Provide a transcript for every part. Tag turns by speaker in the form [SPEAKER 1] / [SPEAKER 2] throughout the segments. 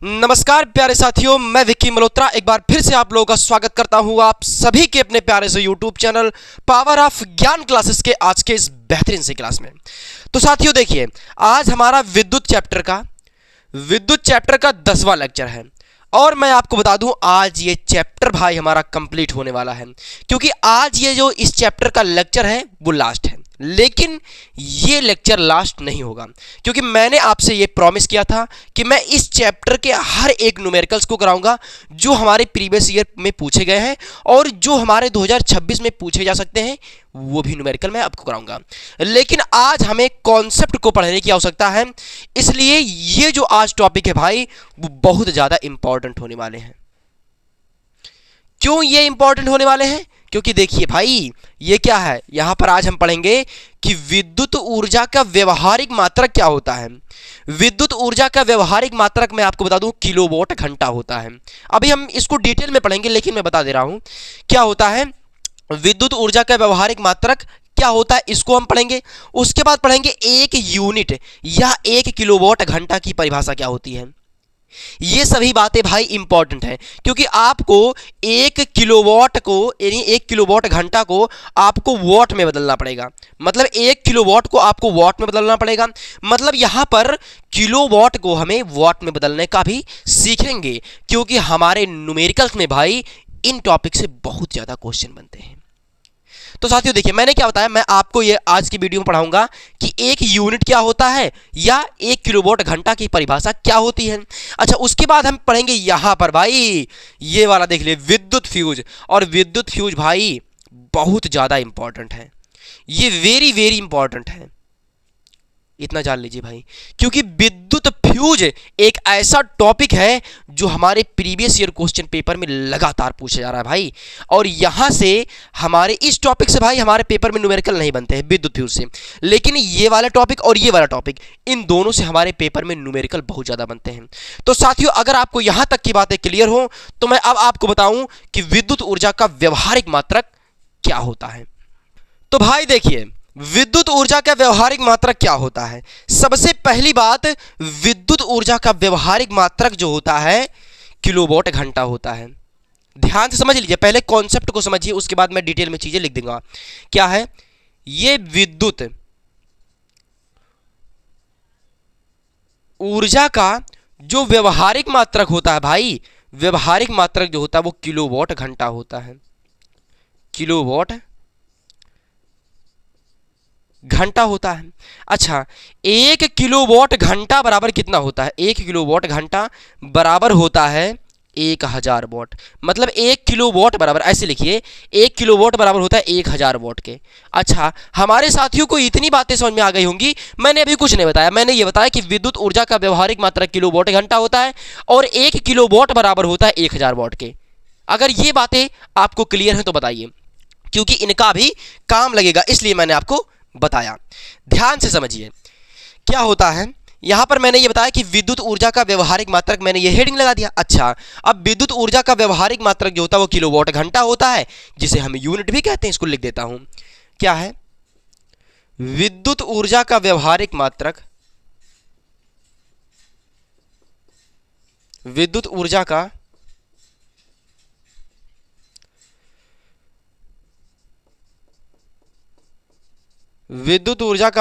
[SPEAKER 1] नमस्कार प्यारे साथियों, मैं विक्की मल्होत्रा एक बार फिर से आप लोगों का स्वागत करता हूं आप सभी के अपने प्यारे से यूट्यूब चैनल पावर ऑफ ज्ञान क्लासेस के आज के इस बेहतरीन से क्लास में। तो साथियों देखिए, आज हमारा विद्युत चैप्टर का 10वां लेक्चर है और मैं आपको बता दूं आज ये चैप्टर भाई हमारा कंप्लीट होने वाला है, क्योंकि आज ये जो इस चैप्टर का लेक्चर है वो लास्ट है। लेकिन ये लेक्चर लास्ट नहीं होगा, क्योंकि मैंने आपसे ये प्रॉमिस किया था कि मैं इस चैप्टर के हर एक न्यूमेरिकल्स को कराऊंगा जो हमारे प्रीवियस ईयर में पूछे गए हैं और जो हमारे 2026 में पूछे जा सकते हैं, वो भी न्यूमेरिकल मैं आपको कराऊंगा। लेकिन आज हमें कॉन्सेप्ट को पढ़ने की आवश्यकता है, इसलिए ये जो आज टॉपिक है भाई वो बहुत ज़्यादा इंपॉर्टेंट होने वाले हैं। क्यों ये इंपॉर्टेंट होने वाले हैं? क्योंकि देखिए भाई, ये क्या है, यहां पर आज हम पढ़ेंगे कि विद्युत ऊर्जा का व्यवहारिक मात्रक क्या होता है। विद्युत ऊर्जा का व्यवहारिक मात्रक मैं आपको बता दूं किलोवाट घंटा होता है। अभी हम इसको डिटेल में पढ़ेंगे, लेकिन मैं बता दे रहा हूं क्या होता है विद्युत ऊर्जा का व्यवहारिक मात्रक क्या होता है, इसको हम पढ़ेंगे। उसके बाद पढ़ेंगे एक यूनिट या 1 किलोवाट घंटा की परिभाषा क्या होती है। ये सभी बातें भाई इंपॉर्टेंट हैं, क्योंकि आपको 1 किलोवाट को यानी 1 किलोवाट घंटा को आपको वॉट में बदलना पड़ेगा। मतलब 1 किलोवाट को आपको वॉट में बदलना पड़ेगा। मतलब यहां पर किलोवाट को हमें वॉट में बदलने का भी सीखेंगे, क्योंकि हमारे न्यूमेरिकल्स में भाई इन टॉपिक से बहुत ज्यादा क्वेश्चन बनते हैं। तो साथियों देखिए, मैंने क्या बताया, मैं आपको ये आज की वीडियो में पढ़ाऊंगा कि एक यूनिट क्या होता है या 1 किलोवाट घंटा की परिभाषा क्या होती है। अच्छा, उसके बाद हम पढ़ेंगे यहां पर भाई ये वाला देख लिए, विद्युत फ्यूज। और विद्युत फ्यूज भाई बहुत ज्यादा इंपॉर्टेंट है, ये वेरी वेरी इंपॉर्टेंट है, इतना जान लीजिए भाई, क्योंकि विद्युत फ्यूज एक ऐसा टॉपिक है जो हमारे प्रीवियस ईयर क्वेश्चन पेपर में लगातार पूछा जा रहा है भाई। और यहां से हमारे इस टॉपिक से भाई हमारे पेपर में न्यूमेरिकल नहीं बनते हैं विद्युत फ्यूज से, लेकिन ये वाला टॉपिक और ये वाला टॉपिक, इन दोनों से हमारे पेपर में न्यूमेरिकल बहुत ज्यादा बनते हैं। तो साथियों, अगर आपको यहां तक की बातें क्लियर हो तो मैं अब आपको बताऊं कि विद्युत ऊर्जा का व्यवहारिक मात्रक क्या होता है। तो भाई देखिए, विद्युत ऊर्जा का व्यवहारिक मात्रक क्या होता है। सबसे पहली बात, विद्युत ऊर्जा का व्यवहारिक मात्रक जो होता है किलोवाट घंटा होता है। ध्यान से समझ लीजिए, पहले कॉन्सेप्ट को समझिए, उसके बाद मैं डिटेल में चीजें लिख दूंगा। क्या है ये विद्युत ऊर्जा का जो व्यवहारिक मात्रक होता है भाई, व्यवहारिक मात्रक जो होता है वो किलोवाट घंटा होता है। किलोवाट घंटा होता है। अच्छा, 1 किलोवाट घंटा बराबर कितना होता है? 1 किलोवाट घंटा बराबर होता है 1000 वॉट। मतलब 1 किलोवाट बराबर, ऐसे लिखिए, 1 किलोवाट बराबर होता है 1000 वॉट के। अच्छा, हमारे साथियों को इतनी बातें समझ में आ गई होंगी। मैंने अभी कुछ नहीं बताया, मैंने ये बताया कि विद्युत ऊर्जा का व्यवहारिक मात्रक किलोवाट घंटा होता है और 1 किलोवाट बराबर होता है 1000 वॉट के। अगर ये बातें आपको क्लियर हैं तो बताइए, क्योंकि इनका भी काम लगेगा, इसलिए मैंने आपको बताया। ध्यान से समझिए क्या होता है। यहां पर मैंने ये बताया कि विद्युत ऊर्जा का व्यवहारिक मात्रक, मैंने ये हेडिंग लगा दिया। अच्छा, अब विद्युत ऊर्जा का व्यवहारिक मात्रक जो होता है वो किलोवाट घंटा होता है, जिसे हम यूनिट भी कहते हैं। इसको लिख देता हूं, क्या है विद्युत ऊर्जा का व्यवहारिक मात्रक, विद्युत ऊर्जा का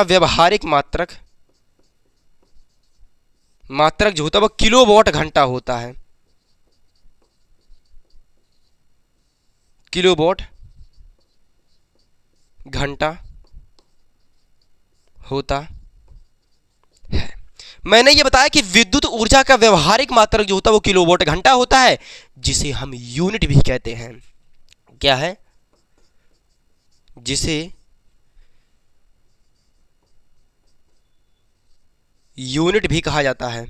[SPEAKER 1] व्यवहारिक मात्रक जो होता है वो किलोवाट घंटा होता है। किलोवाट घंटा होता है। मैंने ये बताया कि विद्युत ऊर्जा का व्यवहारिक मात्रक जो होता है वो किलोवाट घंटा होता है, जिसे हम यूनिट भी कहते हैं। क्या है? जिसे यूनिट भी कहा जाता है।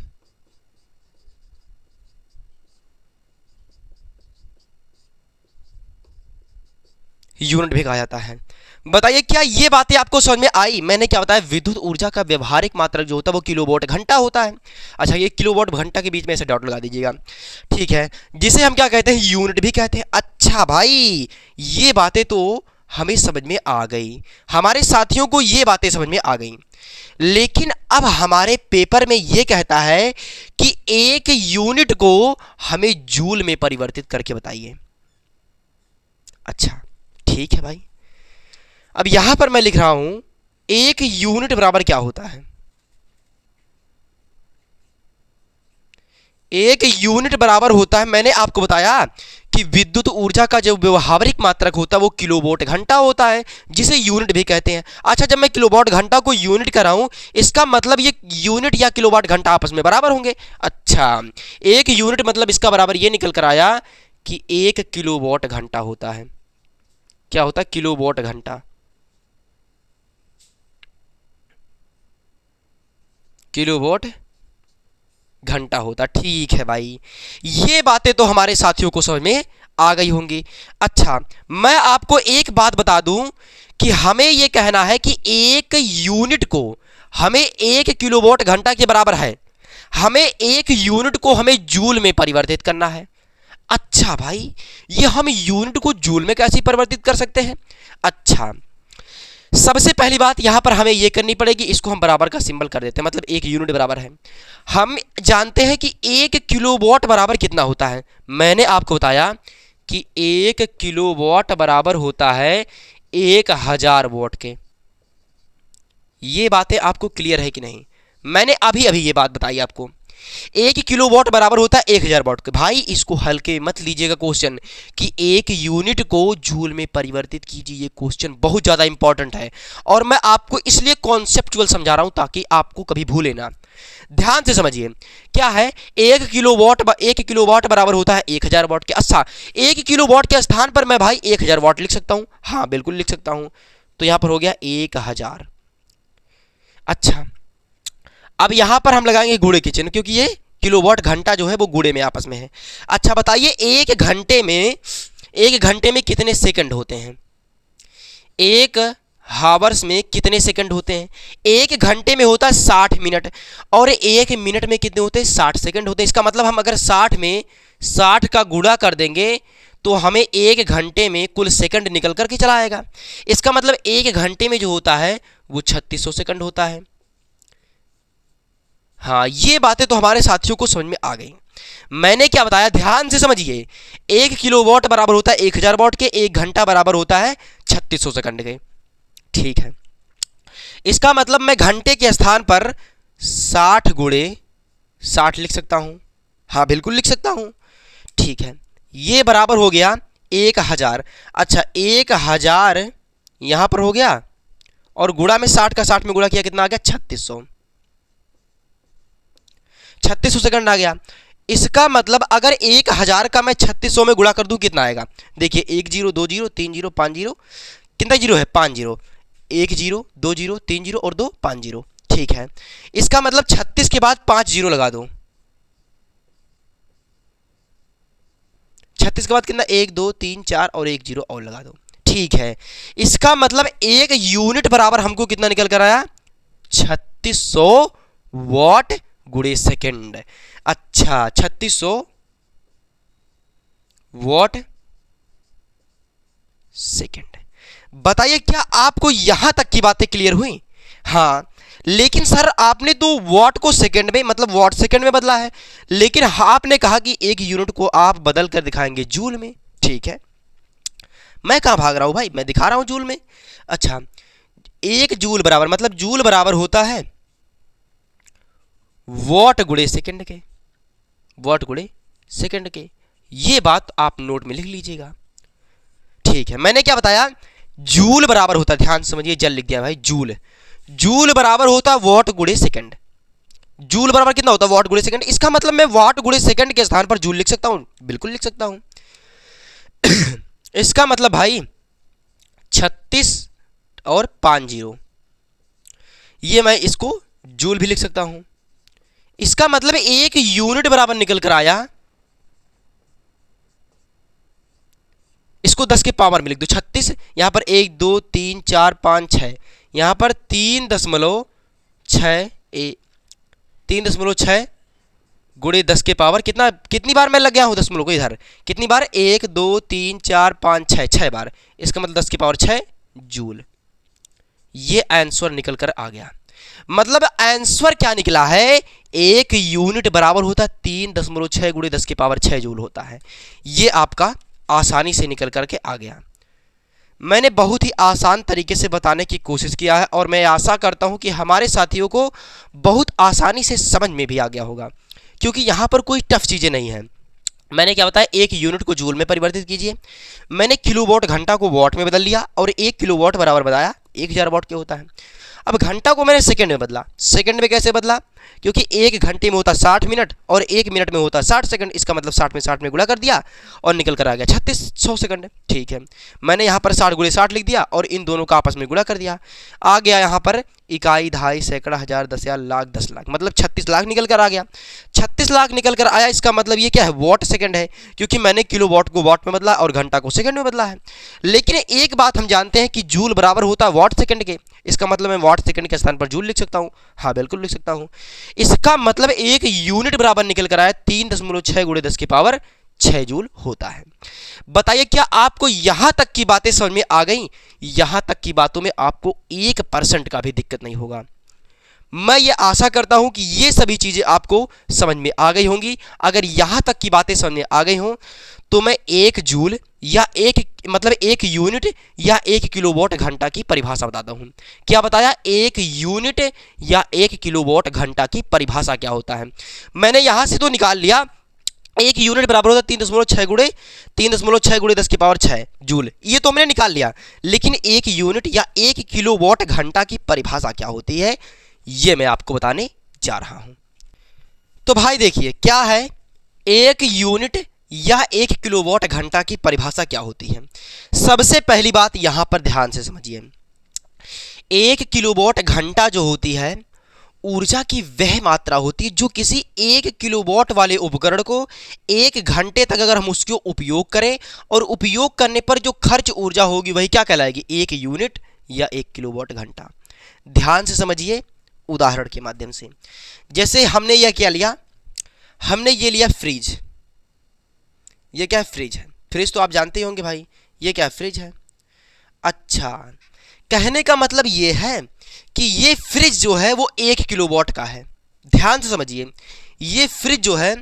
[SPEAKER 1] यूनिट भी कहा जाता है। बताइए क्या ये बातें आपको समझ में आई? मैंने क्या बताया, विद्युत ऊर्जा का व्यवहारिक मात्रक जो होता है वो किलोवाट घंटा होता है। अच्छा, ये किलोवाट घंटा के बीच में ऐसे डॉट लगा दीजिएगा, ठीक है, जिसे हम क्या कहते हैं, यूनिट भी कहते हैं। अच्छा भाई, ये बातें तो हमें समझ में आ गई, हमारे साथियों को ये बातें समझ में आ गई। लेकिन अब हमारे पेपर में ये कहता है कि एक यूनिट को हमें जूल में परिवर्तित करके बताइए। अच्छा ठीक है भाई, अब यहां पर मैं लिख रहा हूं एक यूनिट बराबर क्या होता है। एक यूनिट बराबर होता है, मैंने आपको बताया कि विद्युत ऊर्जा का जो व्यवहारिक मात्रक होता है वो किलोवाट घंटा होता है, जिसे यूनिट भी कहते हैं। अच्छा, जब मैं किलोवाट घंटा को यूनिट कर रहा हूं, इसका मतलब ये यूनिट या किलोवाट घंटा आपस में बराबर होंगे। अच्छा, एक यूनिट मतलब इसका बराबर ये निकल कर आया कि 1 किलोवाट घंटा होता है। क्या होता है? किलोवाट घंटा। किलोवाट घंटा होता। ठीक है भाई, ये बातें तो हमारे साथियों को समझ में आ गई होंगी। अच्छा, मैं आपको एक बात बता दूं कि हमें ये कहना है कि एक यूनिट को हमें 1 किलोवाट घंटा के बराबर है, हमें एक यूनिट को हमें जूल में परिवर्तित करना है। अच्छा भाई, ये हम यूनिट को जूल में कैसे परिवर्तित कर सकते हैं? अच्छा, सबसे पहली बात यहां पर हमें यह करनी पड़ेगी, इसको हम बराबर का सिंबल कर देते हैं, मतलब एक यूनिट बराबर है। हम जानते हैं कि 1 किलोवाट बराबर कितना होता है। मैंने आपको बताया कि 1 किलोवाट बराबर होता है 1000 वॉट के। ये बातें आपको क्लियर है कि नहीं? मैंने अभी अभी ये बात बताई आपको। 1 किलोवाट बराबर होता है 1000 वॉट के। भाई इसको हल्के मत लीजिएगा क्वेश्चन कि एक यूनिट को जूल में परिवर्तित कीजिए। ये क्वेश्चन बहुत ज़्यादा इंपॉर्टेंट है और मैं आपको इसलिए कॉन्सेप्चुअल समझा रहा हूं ताकि आपको कभी भूले ना। ध्यान से समझिए क्या है। 1 किलोवाट बराबर होता है 1000 वॉट के। अच्छा, 1 किलोवाट के स्थान पर मैं भाई 1000 वॉट लिख सकता हूं। हाँ बिल्कुल लिख सकता हूं। तो यहां पर हो गया 1000। अच्छा, अब यहां पर हम लगाएंगे गुणे के चिन्ह, क्योंकि ये किलोवाट घंटा जो है वो गुणे में आपस में है। अच्छा बताइए, एक घंटे में कितने सेकंड होते हैं? एक हावर्स में कितने सेकंड होते हैं? एक घंटे में होता है 60 मिनट और एक मिनट में कितने होते हैं? 60 सेकंड होते हैं। इसका मतलब हम अगर 60 में 60 का गुणा कर देंगे तो हमें एक घंटे में कुल सेकंड निकल करके चला आएगा। इसका मतलब एक घंटे में जो होता है वो 3600 सेकंड होता है। हाँ, ये बातें तो हमारे साथियों को समझ में आ गई। मैंने क्या बताया ध्यान से समझिए। 1 किलोवाट बराबर होता है 1000 वॉट के, 1 घंटा बराबर होता है 3600 सेकंड के। ठीक है, इसका मतलब मैं घंटे के स्थान पर 60 गुणे 60 लिख सकता हूं। हाँ बिल्कुल लिख सकता हूं। ठीक है, ये बराबर हो गया 1000। अच्छा, 1000 यहां पर हो गया और गुणा में 60 का 60 में गुणा किया, कितना आ गया? 3600। 3600 सेकंड आ गया। इसका मतलब अगर 1000 का मैं 3600 में गुणा कर दूं कितना आएगा? देखिए 1 0 2 0 3 0 5 0, कितना जीरो है? 5 0। 1 0 2 0 3 0 और 2 5 0। ठीक है, इसका मतलब 36 के बाद 5 0 लगा दो। 36 के बाद कितना? 1 2 3 4 और 1 0 और लगा दो। ठीक है, इसका मतलब एक यूनिट बराबर हमको कितना निकल कर आया? 3600 वॉट गुणे सेकंड। अच्छा, 3600 वॉट सेकंड। बताइए क्या आपको यहां तक की बातें क्लियर हुई? हाँ, लेकिन सर आपने तो वॉट को सेकंड में, मतलब वॉट सेकंड में बदला है, लेकिन आपने कहा कि एक यूनिट को आप बदल कर दिखाएंगे जूल में। ठीक है, मैं कहां भाग रहा हूं भाई, मैं दिखा रहा हूं जूल में। अच्छा, 1 जूल बराबर, मतलब जूल बराबर होता है वॉट गुणे सेकंड के। वॉट गुणे सेकंड के, ये बात आप नोट में लिख लीजिएगा। ठीक है, मैंने क्या बताया? जूल बराबर होता है, ध्यान समझिए, जल लिख दिया भाई, जूल। जूल बराबर होता है वॉट गुणे सेकंड। जूल बराबर कितना होता है? वॉट गुणे सेकंड। इसका मतलब मैं वॉट गुणे सेकंड के स्थान पर जूल लिख सकता हूं। बिल्कुल लिख सकता हूं। इसका मतलब भाई 36 और 5 0, ये मैं इसको जूल भी लिख सकता हूं। इसका मतलब एक यूनिट बराबर निकल कर आया, इसको 10 के पावर में लिख दो। 36, यहां पर 1 2 3 4 5 6, यहां पर 3.6 3.6 गुणे 10 के पावर कितना, कितनी बार मैं लग गया हूँ दशमलव को इधर, कितनी बार, 1 2 3 4 5 6, 6 बार, इसका मतलब 10 की पावर 6 जूल। ये आंसर निकल कर आ गया। मतलब आंसर क्या निकला है, एक यूनिट बराबर होता है 3.6 गुणे 10 की पावर 6 जूल होता है। ये आपका आसानी से निकल करके आ गया। मैंने बहुत ही आसान तरीके से बताने की कोशिश किया है और मैं आशा करता हूं कि हमारे साथियों को बहुत आसानी से समझ में भी आ गया होगा, क्योंकि यहाँ पर कोई टफ चीज़ें नहीं हैं। मैंने क्या बताया, एक यूनिट को जूल में परिवर्तित कीजिए, मैंने किलोवाट घंटा को वाट में बदल लिया और 1 किलोवाट बराबर बताया 1000 वाट क्या होता है। अब घंटा को मैंने सेकंड में बदला। सेकंड में कैसे बदला, क्योंकि एक घंटे में होता 60 मिनट और एक मिनट में होता 60 सेकंड, इसका मतलब 60 में गुणा कर दिया और निकल कर आ गया 3600 सेकंड। ठीक है, मैंने यहाँ पर 60 गुणे 60 लिख दिया और इन दोनों का आपस में गुणा कर दिया, आ गया यहाँ पर इकाई, दहाई, सैकड़ा, हजार, 10,000, लाख, 10 लाख, मतलब 36 लाख निकल कर आ गया। 36 लाख निकल कर आया, इसका मतलब ये क्या है, वॉट सेकंड है, क्योंकि मैंने किलो वॉट को वॉट में बदला और घंटा को सेकंड में बदला है। लेकिन एक बात हम जानते हैं कि जूल बराबर होता है वॉट सेकंड के, इसका मतलब मैं वॉट सेकंड के स्थान पर जूल लिख सकता हूँ। हाँ बिल्कुल लिख सकता हूँ। इसका मतलब एक यूनिट बराबर निकल कर आया 3.6 गुणे 10 की पावर 6 जूल होता है। बताइए क्या आपको यहां तक की बातें समझ में आ गई? यहां तक की बातों में आपको 1% का भी दिक्कत नहीं होगा। मैं ये आशा करता हूं कि ये सभी चीजें आपको समझ में आ गई होंगी। अगर यहां तक की बातें समझ में आ गई हों तो मैं एक जूल या एक यूनिट या 1 किलोवाट घंटा की परिभाषा बताता हूं। क्या बताया, एक यूनिट या 1 किलोवाट घंटा की परिभाषा क्या होता है। मैंने यहां से तो निकाल लिया, एक यूनिट बराबर होता है 3.6 गुणे 10 की पावर 6 जूल, ये तो मैंने निकाल लिया। लेकिन एक यूनिट या 1 किलोवाट घंटा की परिभाषा क्या होती है, ये मैं आपको बताने जा रहा हूं। तो भाई देखिए क्या है, एक यूनिट या 1 किलोवाट घंटा की परिभाषा क्या होती है। सबसे पहली बात यहां पर ध्यान से समझिए, 1 किलोवाट घंटा जो होती है ऊर्जा की वह मात्रा होती है जो किसी 1 किलोवाट वाले उपकरण को 1 घंटे तक अगर हम उसको उपयोग करें और उपयोग करने पर जो खर्च ऊर्जा होगी वही क्या कहलाएगी, 1 यूनिट या 1 किलोवाट घंटा। ध्यान से समझिए उदाहरण के माध्यम से। जैसे हमने यह क्या लिया, हमने ये लिया फ्रिज। ये क्या है, फ्रिज है। फ्रिज तो आप जानते ही होंगे भाई, ये क्या है, फ्रिज है। अच्छा, कहने का मतलब ये है कि ये फ्रिज जो है वो 1 किलोवाट का है। ध्यान से समझिए, ये फ्रिज जो है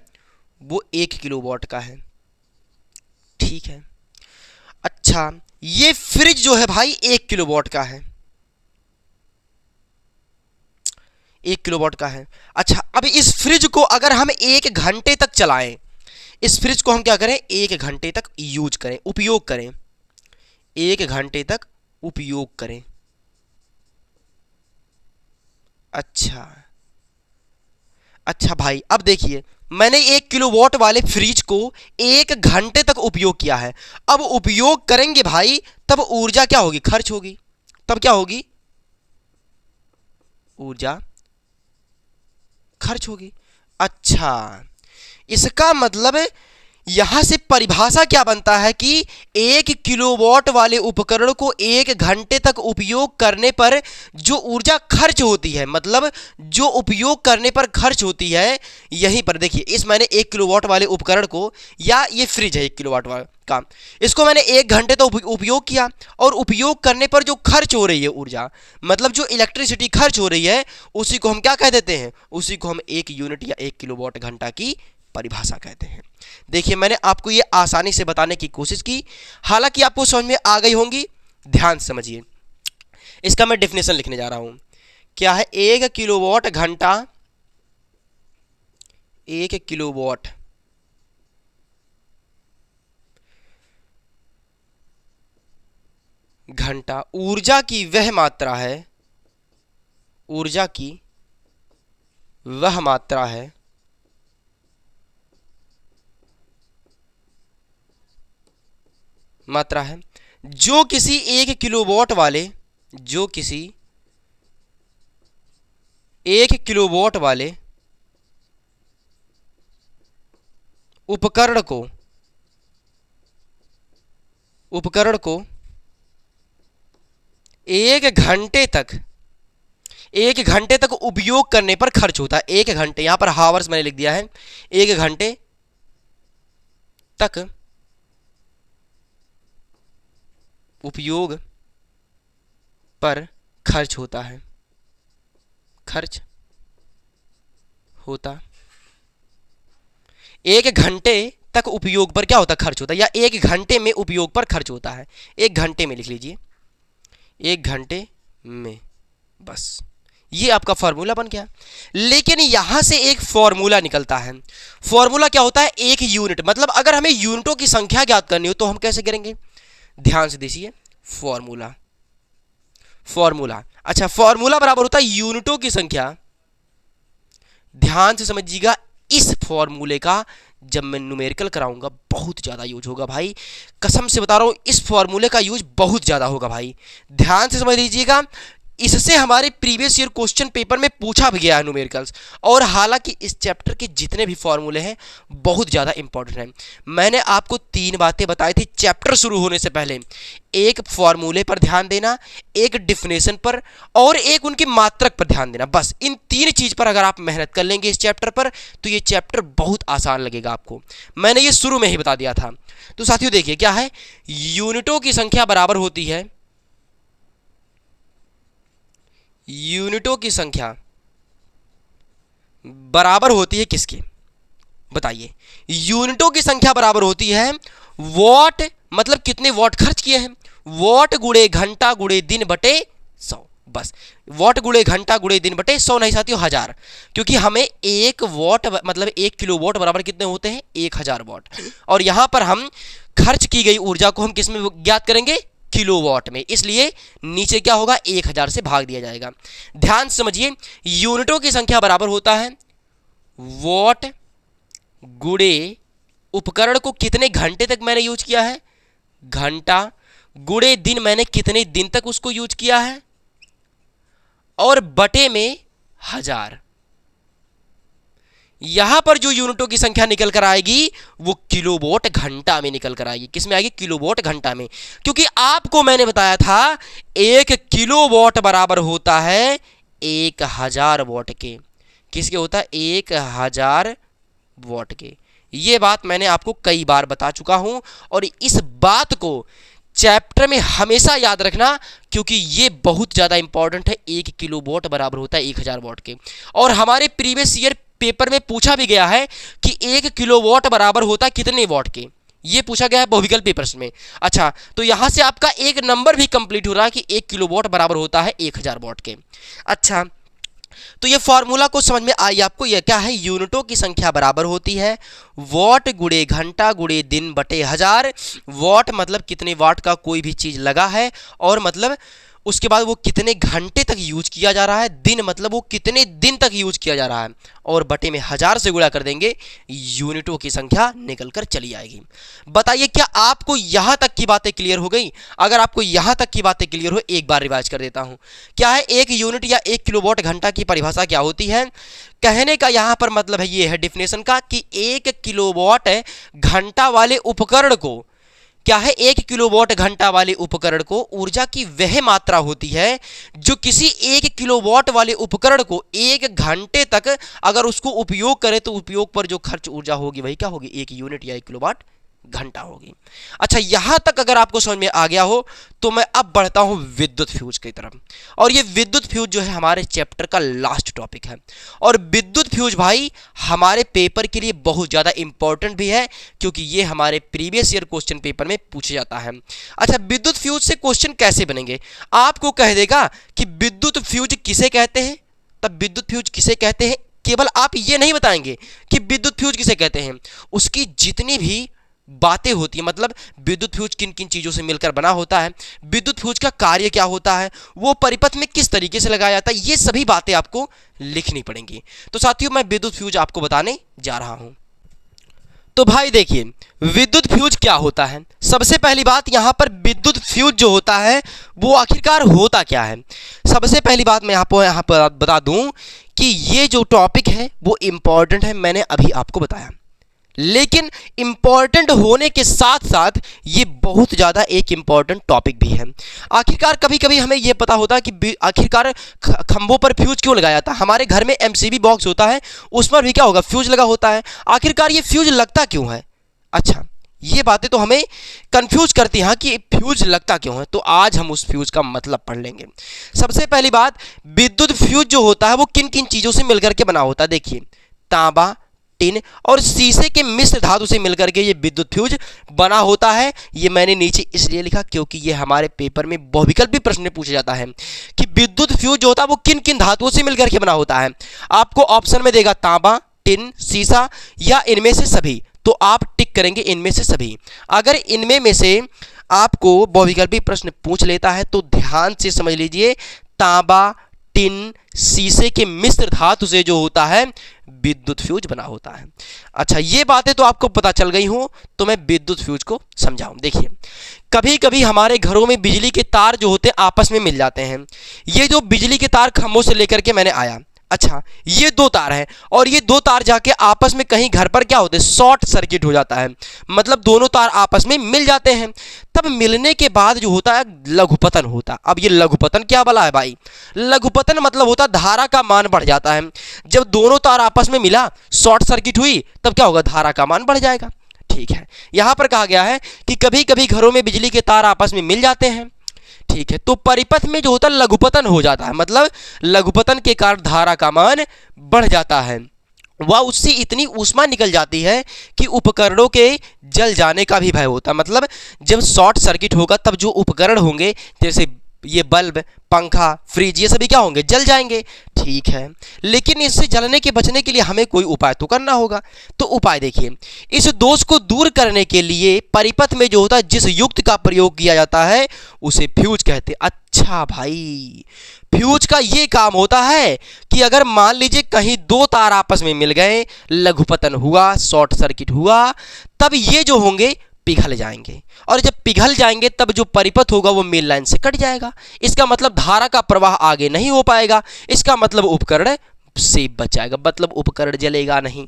[SPEAKER 1] वो 1 किलोवाट का है। ठीक है, अच्छा ये फ्रिज जो है भाई 1 किलोवाट का है, 1 किलोवाट का है। अच्छा, अब इस फ्रिज को अगर हम 1 घंटे तक चलाएं, इस फ्रिज को हम क्या करें, 1 घंटे तक यूज करें, उपयोग करें, 1 घंटे तक उपयोग करें। अच्छा भाई, अब देखिए मैंने 1 किलोवाट वाले फ्रिज को 1 घंटे तक उपयोग किया है। अब उपयोग करेंगे भाई तब ऊर्जा क्या होगी, खर्च होगी। तब क्या होगी, ऊर्जा खर्च होगी। अच्छा, इसका मतलब यहां से परिभाषा क्या बनता है कि 1 किलोवाट वाले उपकरण को 1 घंटे तक उपयोग करने पर जो ऊर्जा खर्च होती है, मतलब जो उपयोग करने पर खर्च होती है, यहीं पर देखिए इस मैंने 1 किलोवाट वाले उपकरण को, या ये फ्रिज है 1 किलोवाट वाला का, इसको मैंने 1 घंटे तो उपयोग किया और उपयोग करने पर जो खर्च हो रही है ऊर्जा, मतलब जो इलेक्ट्रिसिटी खर्च हो रही है, उसी को हम क्या कह देते हैं, उसी को हम 1 यूनिट या 1 किलोवाट घंटा की परिभाषा कहते हैं। देखिए मैंने आपको ये आसानी से बताने की कोशिश की, हालांकि आपको समझ में आ गई होंगी। ध्यान समझिए, इसका मैं डेफिनेशन लिखने जा रहा हूं। क्या है, 1 किलोवाट घंटा, 1 किलोवाट घंटा ऊर्जा की वह मात्रा है, ऊर्जा की वह मात्रा है जो किसी 1 किलोवाट वाले, जो किसी 1 किलोवाट वाले उपकरण को 1 घंटे तक 1 घंटे तक उपयोग करने पर खर्च होता है। 1 घंटे, यहां पर हावर्स मैंने लिख दिया है। 1 घंटे तक उपयोग पर खर्च होता है, खर्च होता। 1 घंटे तक उपयोग पर क्या होता है? खर्च होता है, या 1 घंटे में उपयोग पर खर्च होता है। 1 घंटे में लिख लीजिए, 1 घंटे में, बस ये आपका फॉर्मूला बन गया। लेकिन यहां से एक फॉर्मूला निकलता है। फॉर्मूला क्या होता है? 1 यूनिट। मतलब अगर हमें यूनिटों की संख्या ज्ञात करनी हो तो हम कैसे करेंगे? ध्यान से देखिए, फॉर्मूला, फॉर्मूला, अच्छा, फॉर्मूला बराबर होता है यूनिटों की संख्या। ध्यान से समझिएगा, इस फॉर्मूले का जब मैं न्यूमेरिकल कराऊंगा बहुत ज़्यादा यूज होगा भाई, कसम से बता रहा हूं, इस फॉर्मूले का यूज बहुत ज़्यादा होगा भाई। ध्यान से समझ लीजिएगा, इससे हमारे प्रीवियस ईयर क्वेश्चन पेपर में पूछा भी गया है न्यूमेरिकल्स। और हालांकि इस चैप्टर के जितने भी फॉर्मूले हैं बहुत ज़्यादा इंपॉर्टेंट हैं। मैंने आपको 3 बातें बताई थी चैप्टर शुरू होने से पहले। एक फॉर्मूले पर ध्यान देना, एक डिफिनेशन पर, और एक उनकी मात्रक पर ध्यान देना। बस इन 3 चीज़ पर अगर आप मेहनत कर लेंगे इस चैप्टर पर तो ये चैप्टर बहुत आसान लगेगा आपको। मैंने ये शुरू में ही बता दिया था। तो साथियों देखिए क्या है, यूनिटों की संख्या बराबर होती है, यूनिटों की संख्या बराबर होती है किसके? बताइए। यूनिटों की संख्या बराबर होती है वॉट, मतलब कितने वॉट खर्च किए हैं, वॉट गुणे घंटा गुणे दिन बटे 100। बस वॉट गुणे घंटा गुणे दिन बटे 100 नहीं साथियों, 1000, क्योंकि हमें 1 वॉट मतलब 1 किलो वॉट बराबर कितने होते हैं? 1000 वॉट। और यहां पर हम खर्च की गई ऊर्जा को हम किस में ज्ञात करेंगे? किलोवाट में। इसलिए नीचे क्या होगा? 1000 से भाग दिया जाएगा। ध्यान समझिए, यूनिटों की संख्या बराबर होता है वॉट गुणे उपकरण को कितने घंटे तक मैंने यूज किया है, घंटा, गुणे दिन मैंने कितने दिन तक उसको यूज किया है, और बटे में 1000। यहां पर जो यूनिटों की संख्या निकल कर आएगी वो किलोवाट घंटा में निकल कर आएगी। किस में आएगी? किलोवाट घंटा में। क्योंकि आपको मैंने बताया था 1 किलोवाट बराबर होता है 1000 वॉट के। किसके होता है? 1000 वॉट के। ये बात मैंने आपको कई बार बता चुका हूं, और इस बात को चैप्टर में हमेशा याद रखना, क्योंकि ये बहुत ज़्यादा इंपॉर्टेंट है। 1 किलोवाट बराबर होता है 1000 वॉट के। और हमारे प्रीवियस ईयर पेपर में पूछा भी गया है कि 1 किलोवाट बराबर होता है कितने वॉट के, ये पूछा गया है बहुविकल्प पेपर्स में। अच्छा, तो यहां से आपका एक नंबर भी कंप्लीट हो रहा है कि 1 किलोवाट बराबर होता है 1000 वॉट के। अच्छा, तो ये फॉर्मूला को समझ में आई आपको? ये क्या है? यूनिटों की संख्या बराबर होती है वॉट गुणे घंटा गुणे दिन बटे 1000। वॉट मतलब कितने वाट का कोई भी चीज लगा है, और मतलब उसके बाद वो कितने घंटे तक यूज किया जा रहा है, दिन मतलब वो कितने दिन तक यूज किया जा रहा है, और बटे में 1000 से गुणा कर देंगे, यूनिटों की संख्या निकल कर चली आएगी। बताइए क्या आपको यहां तक की बातें क्लियर हो गई? अगर आपको यहां तक की बातें क्लियर हो, एक बार रिवाइज कर देता हूं। क्या है 1 यूनिट या 1 किलोवाट घंटा की परिभाषा क्या होती है? कहने का यहां पर मतलब है, ये है डिफिनेशन का, कि 1 किलोवाट घंटा वाले उपकरण को, क्या है, 1 किलोवाट घंटा वाले उपकरण को ऊर्जा की वह मात्रा होती है जो किसी 1 किलोवाट वाले उपकरण को 1 घंटे तक अगर उसको उपयोग करे तो उपयोग पर जो खर्च ऊर्जा होगी वही क्या होगी? 1 यूनिट या 1 किलोवाट घंटा होगी। अच्छा, यहां तक अगर आपको समझ में आ गया हो तो मैं अब बढ़ता हूं विद्युत फ्यूज की तरफ। और ये विद्युत फ्यूज जो है हमारे चैप्टर का लास्ट टॉपिक है। और विद्युत फ्यूज भाई हमारे पेपर के लिए बहुत ज्यादा इंपॉर्टेंट भी है, क्योंकि ये हमारे प्रीवियस ईयर क्वेश्चन पेपर में पूछा जाता है। अच्छा, विद्युत फ्यूज से क्वेश्चन कैसे बनेंगे? आपको कह देगा कि विद्युत फ्यूज किसे कहते हैं, तब विद्युत फ्यूज किसे कहते हैं, केवल आप ये नहीं बताएंगे कि विद्युत फ्यूज किसे कहते हैं, उसकी जितनी भी बातें होती है, मतलब विद्युत फ्यूज किन किन चीज़ों से मिलकर बना होता है, विद्युत फ्यूज का कार्य क्या होता है, वो परिपथ में किस तरीके से लगाया जाता है, ये सभी बातें आपको लिखनी पड़ेंगी। तो साथियों मैं विद्युत फ्यूज आपको बताने जा रहा हूं। तो भाई देखिए विद्युत फ्यूज क्या होता है। सबसे पहली बात यहां पर विद्युत फ्यूज जो होता है वो आखिरकार होता क्या है। सबसे पहली बात मैं यहां पर बता दूं कि ये जो टॉपिक है वो इंपॉर्टेंट है, मैंने अभी आपको बताया। लेकिन इम्पॉर्टेंट होने के साथ साथ ये बहुत ज़्यादा एक इम्पॉर्टेंट टॉपिक भी है। आखिरकार कभी कभी हमें ये पता होता है कि आखिरकार खंभों पर फ्यूज क्यों लगाया जाता है। हमारे घर में एमसीबी बॉक्स होता है, उस पर भी क्या होगा, फ्यूज लगा होता है। आखिरकार ये फ्यूज लगता क्यों है? अच्छा, ये बातें तो हमें कंफ्यूज करती हैं कि फ्यूज लगता क्यों है। तो आज हम उस फ्यूज का मतलब पढ़ लेंगे। सबसे पहली बात, विद्युत फ्यूज जो होता है वो किन किन चीज़ों से मिलकर के बना होता है। देखिए, तांबा, टिन और शीशे के मिश्र धातु से मिलकर के ये विद्युत फ्यूज बना होता है। ये मैंने नीचे इसलिए लिखा क्योंकि ये हमारे पेपर में बहुविकल्पी प्रश्न में पूछा जाता है कि विद्युत फ्यूज जो होता है वो किन किन धातुओं से मिलकर के बना होता है। आपको ऑप्शन में देगा तांबा, टिन, शीशा या इनमें से सभी, तो आप टिक करेंगे इनमें से सभी। अगर इनमें में से आपको बहुविकल्पी प्रश्न पूछ लेता है तो ध्यान से समझ लीजिए, तांबा, टिन, शीशे के मिश्र धातु से जो होता है विद्युत फ्यूज बना होता है। अच्छा, ये बातें तो आपको पता चल गई हो, तो मैं विद्युत फ्यूज को समझाऊं। देखिए, कभी कभी हमारे घरों में बिजली के तार जो होते हैं आपस में मिल जाते हैं। ये जो बिजली के तार खंभों से लेकर के मैंने आया, अच्छा, ये दो तार हैं और ये दो तार जाके आपस में कहीं घर पर क्या होते हैं, शॉर्ट सर्किट हो जाता है। मतलब दोनों तार आपस में मिल जाते हैं। तब मिलने के बाद जो होता है लघुपतन होता है। अब ये लघुपतन क्या वाला है भाई? लघुपतन मतलब होता है धारा का मान बढ़ जाता है। जब दोनों तार आपस में मिला, शॉर्ट सर्किट हुई, तब क्या होगा, धारा का मान बढ़ जाएगा। ठीक है, यहां पर कहा गया है कि कभी कभी घरों में बिजली के तार आपस में मिल जाते हैं। ठीक है, तो परिपथ में जो होता है लघुपतन हो जाता है। मतलब लघुपतन के कारण धारा का मान बढ़ जाता है। वह उससे इतनी ऊष्मा निकल जाती है कि उपकरणों के जल जाने का भी भय होता है। मतलब जब शॉर्ट सर्किट होगा तब जो उपकरण होंगे, जैसे ये बल्ब, पंखा, फ्रिज, ये सभी क्या होंगे, जल जाएंगे। ठीक है, लेकिन इससे जलने के बचने के लिए हमें कोई उपाय तो करना होगा। तो उपाय देखिए, इस दोष को दूर करने के लिए परिपथ में जो होता है जिस युक्त का प्रयोग किया जाता है उसे फ्यूज कहते हैं। अच्छा भाई, फ्यूज का ये काम होता है कि अगर मान लीजिए कहीं दो तार आपस में मिल गए, लघुपतन हुआ, शॉर्ट सर्किट हुआ, तब ये जो होंगे पिघल जाएंगे और जब पिघल जाएंगे तब जो परिपथ होगा वो मेन लाइन से कट जाएगा। इसका मतलब धारा का प्रवाह आगे नहीं हो पाएगा। इसका मतलब उपकरण से बच जाएगा, मतलब उपकरण जलेगा नहीं।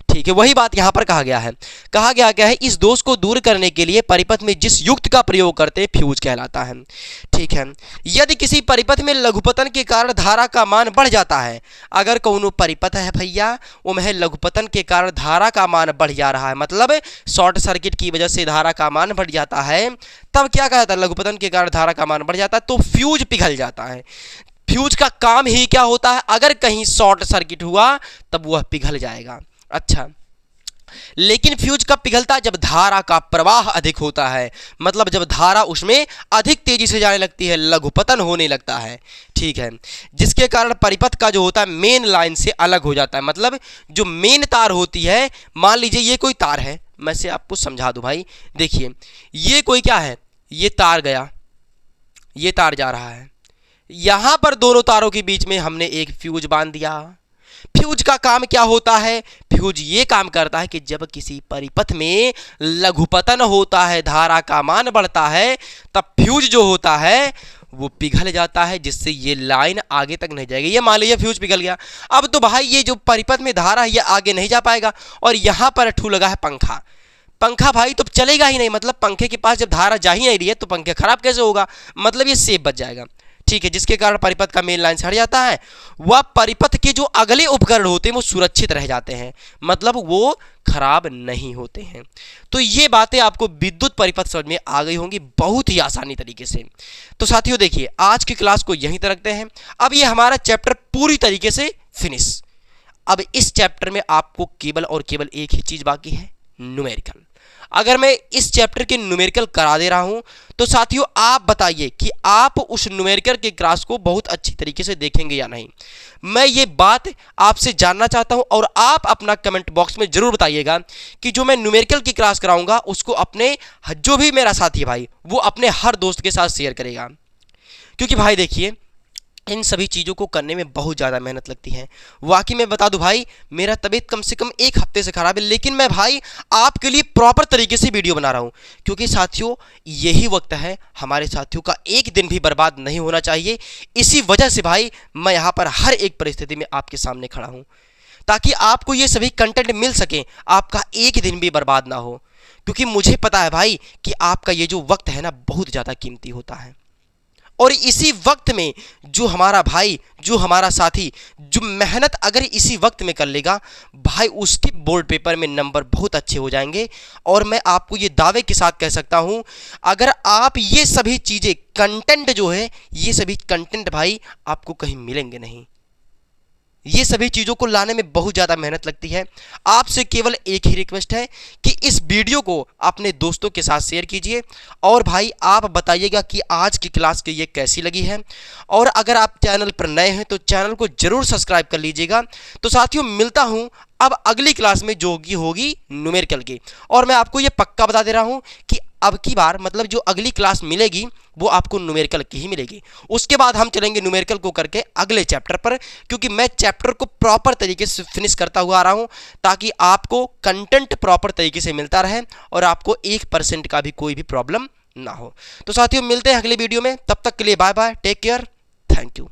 [SPEAKER 1] ठीक है, वही बात यहाँ पर कहा गया है। कहा गया क्या है, इस दोष को दूर करने के लिए परिपथ में जिस युक्त का प्रयोग करते हैं फ्यूज कहलाता है। ठीक है, यदि किसी परिपथ में लघुपतन के कारण धारा का मान बढ़ जाता है, अगर कौनो परिपथ है भैया उनमें लघुपतन के कारण धारा का मान बढ़ जा रहा है, मतलब शॉर्ट सर्किट की वजह से धारा का मान बढ़ जाता है, तब क्या कहा जाता है, लघुपतन के कारण धारा का मान बढ़ जाता है तो फ्यूज पिघल जाता है। फ्यूज का काम ही क्या होता है, अगर कहीं शॉर्ट सर्किट हुआ तब वह पिघल जाएगा। अच्छा, लेकिन फ्यूज कब पिघलता है, जब धारा का प्रवाह अधिक होता है। मतलब जब धारा उसमें अधिक तेजी से जाने लगती है, लघुपतन होने लगता है। ठीक है, जिसके कारण परिपथ का जो होता है मेन लाइन से अलग हो जाता है। मतलब जो मेन तार होती है, मान लीजिए ये कोई तार है, मैं से आपको समझा दूं भाई। देखिए, ये कोई क्या है, ये तार गया, ये तार जा रहा है, यहां पर दोनों तारों के बीच में हमने एक फ्यूज बांध दिया। फ्यूज का काम क्या होता है, फ्यूज ये काम करता है कि जब किसी परिपथ में लघुपतन होता है, धारा का मान बढ़ता है, तब फ्यूज जो होता है वो पिघल जाता है, जिससे ये लाइन आगे तक नहीं जाएगी। ये मान लीजिए फ्यूज पिघल गया, अब तो भाई ये जो परिपथ में धारा है ये आगे नहीं जा पाएगा। और यहां पर ठू लगा है पंखा, पंखा भाई तो चलेगा ही नहीं। मतलब पंखे के पास जब धारा जा ही नहीं रही है तो पंखे खराब कैसे होगा, मतलब ये सेफ बच जाएगा। ठीक है, जिसके कारण परिपथ का मेन लाइन से हट जाता है। वह परिपथ के जो अगले उपकरण होते हैं वो सुरक्षित रह जाते हैं, मतलब वो खराब नहीं होते हैं। तो ये बातें आपको विद्युत परिपथ समझ में आ गई होंगी बहुत ही आसानी तरीके से। तो साथियों देखिए, आज की क्लास को यहीं तक रखते हैं। अब ये हमारा चैप्टर पूरी तरीके से फिनिश। अब इस चैप्टर में आपको केवल और केवल एक ही चीज बाकी है, न्यूमेरिकल। अगर मैं इस चैप्टर के न्यूमेरिकल करा दे रहा हूं तो साथियों आप बताइए कि आप उस न्यूमेरिकल के क्लास को बहुत अच्छी तरीके से देखेंगे या नहीं। मैं ये बात आपसे जानना चाहता हूं और आप अपना कमेंट बॉक्स में जरूर बताइएगा कि जो मैं न्यूमेरिकल की क्लास कराऊंगा उसको अपने जो भी मेरा साथी है भाई वो अपने हर दोस्त के साथ शेयर करेगा। क्योंकि भाई देखिए, इन सभी चीज़ों को करने में बहुत ज़्यादा मेहनत लगती है। वाकई में बता दूं भाई, मेरा तबीयत कम से कम एक हफ्ते से ख़राब है, लेकिन मैं भाई आपके लिए प्रॉपर तरीके से वीडियो बना रहा हूं। क्योंकि साथियों यही वक्त है, हमारे साथियों का एक दिन भी बर्बाद नहीं होना चाहिए। इसी वजह से भाई मैं यहाँ पर हर एक परिस्थिति में आपके सामने खड़ा हूँ। ताकि आपको ये सभी कंटेंट मिल सके, आपका एक दिन भी बर्बाद ना हो। क्योंकि मुझे पता है भाई कि आपका ये जो वक्त है ना बहुत ज़्यादा कीमती होता है, और इसी वक्त में जो हमारा भाई, जो हमारा साथी, जो मेहनत अगर इसी वक्त में कर लेगा भाई, उसके बोर्ड पेपर में नंबर बहुत अच्छे हो जाएंगे। और मैं आपको ये दावे के साथ कह सकता हूं, अगर आप ये सभी चीज़ें, कंटेंट जो है, ये सभी कंटेंट भाई आपको कहीं मिलेंगे नहीं। ये सभी चीज़ों को लाने में बहुत ज़्यादा मेहनत लगती है। आपसे केवल एक ही रिक्वेस्ट है कि इस वीडियो को अपने दोस्तों के साथ शेयर कीजिए, और भाई आप बताइएगा कि आज की क्लास की ये कैसी लगी है। और अगर आप चैनल पर नए हैं तो चैनल को जरूर सब्सक्राइब कर लीजिएगा। तो साथियों, मिलता हूं अब अगली क्लास में जो होगी न्यूमेरिकल की। और मैं आपको ये पक्का बता दे रहा हूं कि अब की बार मतलब जो अगली क्लास मिलेगी वो आपको न्यूमेरिकल की ही मिलेगी। उसके बाद हम चलेंगे न्यूमेरिकल को करके अगले चैप्टर पर, क्योंकि मैं चैप्टर को प्रॉपर तरीके से फिनिश करता हुआ आ रहा हूं, ताकि आपको कंटेंट प्रॉपर तरीके से मिलता रहे और आपको 1% का भी कोई भी प्रॉब्लम ना हो। तो साथियों, मिलते हैं अगले वीडियो में, तब तक के लिए bye bye, take care, thank you.